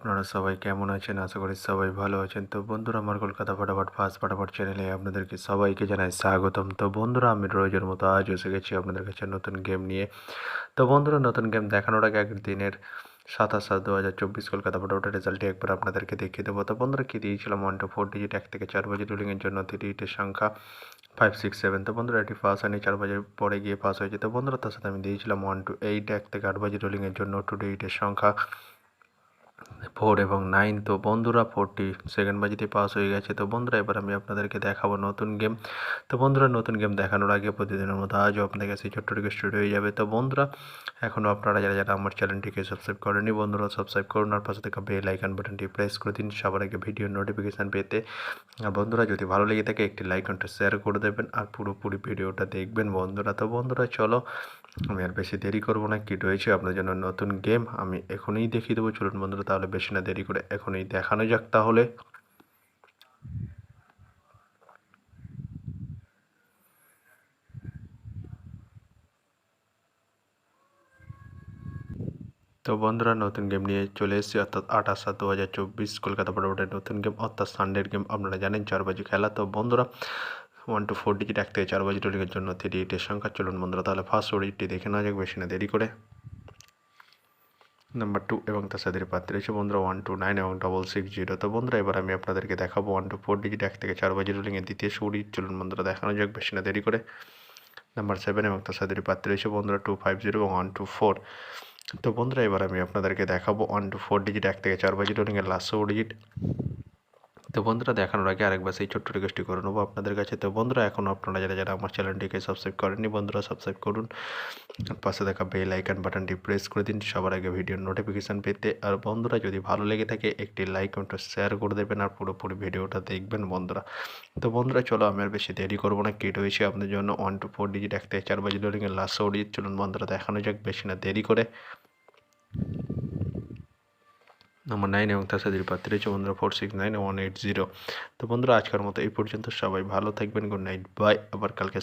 আপনারা সবাই কেমন আছেন? আশা করি সবাই ভালো আছেন। তো বন্ধুরা, আমার কলকাতা ফটাফট ফার্স্ট ফটাফট চ্যানেলে আপনাদেরকে সবাইকে জানাই স্বাগতম। তো বন্ধুরা, আমি রোজের মতো আজ এসে গেছি আপনাদের কাছে নতুন গেম নিয়ে। তো বন্ধুরা, নতুন গেম দেখানোর আগে আগের দিনের 27/7/2024 কলকাতা ফটাফটের রেজাল্টটি একবার আপনাদেরকে দেখিয়ে দেবো। তো বন্ধুরা, কি দিয়েছিলাম 1 to 4 ডিজিট 1 থেকে 4 বাজে রুলিংয়ের জন্য 3 ডিজিটের সংখ্যা 5 6 7। তো বন্ধুরা, এটি পাস হয়নি, 4 বাজে পরে গিয়ে পাস হয়েছে। তো বন্ধুরা, তার সাথে আমি দিয়েছিলাম 1 to 8 1 থেকে 8 বাজে রুলিংয়ের জন্য 2 ডিজিটের সংখ্যা 4 এবং 9। তো বন্ধুরা, 4টি সেকেন্ড বাজিতে পাস হয়ে গেছে। তো বন্ধুরা, এবার আমি আপনাদেরকে দেখাবো নতুন গেম। তো বন্ধুরা, নতুন গেম দেখানোর আগে প্রতিদিনের মতো আজও আপনাদের কাছে ছোট্ট রিকোয়েস্ট হয়ে যাবে। তো বন্ধুরা, এখনও আপনারা যারা যারা আমার চ্যানেলটিকে সাবস্ক্রাইব করেনি, বন্ধুরা সাবস্ক্রাইব করুন আর পাশে থাকা বেল আইকন বাটনটি প্রেস করে দিন সবার আগে ভিডিও নোটিফিকেশান পেতে। আর বন্ধুরা, যদি ভালো লেগে থাকে একটি লাইক ঘন্টা শেয়ার করে দেবেন আর পুরোপুরি ভিডিওটা দেখবেন বন্ধুরা। তো বন্ধুরা, চলো আমি আর বেশি দেরি করব না, কি রয়েছে আপনার জন্য নতুন গেম আমি এখনই দেখিয়ে দেবো। চলুন বন্ধুরা, তাহলে বেশি না দেরি করে এখনই দেখানো যাক তাহলে। তো বন্ধুরা, নতুন গেম নিয়ে চলে এসেছি, অর্থাৎ 28/7/2024 কলকাতা ফটাফটের নতুন গেম, অর্থাৎ সানডের গেম। আপনারা জানেন 4 বাজে খেলা। তো বন্ধুরা, 1 to 4 ডিজিট 1 থেকে 4 বাজে রোলিংয়ের জন্য 3 ডিজিটের সংখ্যা। চলুন বন্ধুরা, তাহলে ফার্স্ট ওডিটি দেখে নেওয়া যাক বেশি না দেরি করে। নাম্বার 2 এবং তার সাথে পাত্রে রয়েছে বন্ধুরা 129 এবং 660। তো বন্ধুরা, এবার আমি আপনাদেরকে দেখাবো 1 to 4 ডিজিট 1 থেকে 4 বাজে রুলিংয়ের দ্বিতীয় সুড়ি। চলুন বন্ধুরা, দেখানো যাক বেশি না দেরি করে। নাম্বার 7 এবং তার সাথে পাত্রে রয়েছে বন্ধুরা 250 এবং 124। তো বন্ধুরা, এবার আমি আপনাদেরকে দেখাবো 1 to 4 ডিজিট 1 থেকে 4 বাজে রুলিংয়ের লাস্ট ডিজিট। তো বন্ধুরা, দেখানোর আগে আরেকবার সেই ছোট্ট রিকোয়েস্টটি করে নেবো আপনাদের কাছে। তো বন্ধুরা, এখনও আপনারা যারা যারা আমার চ্যানেলটিকে সাবস্ক্রাইব করেননি, বন্ধুরা সাবস্ক্রাইব করুন, পাশে থাকা বেল আইকন বাটনটি প্রেস করে দিন সবার আগে ভিডিওর নোটিফিকেশান পেতে। আর বন্ধুরা, যদি ভালো লেগে থাকে একটি লাইক কমেন্ট শেয়ার করে দেবেন আর পুরোপুরি ভিডিওটা দেখবেন বন্ধুরা। তো বন্ধুরা, চলো আমি আর বেশি দেরি করবো না, কিট হয়েছে আপনাদের জন্য 1 to 4 ডিজিট 1 থেকে 4 বাজে রুলিংয়ের লাস্ট ডিজিট। চলুন বন্ধুরা, দেখানো যাক বেশি না দেরি করে। নাম্বার 9 এবং তার সাথে পাত্রী রয়েছে বন্ধুরা 469 180। তো বন্ধুরা, আজকের মতো এই পর্যন্ত। সবাই ভালো থাকবেন। Good night, bye. আবার কালকে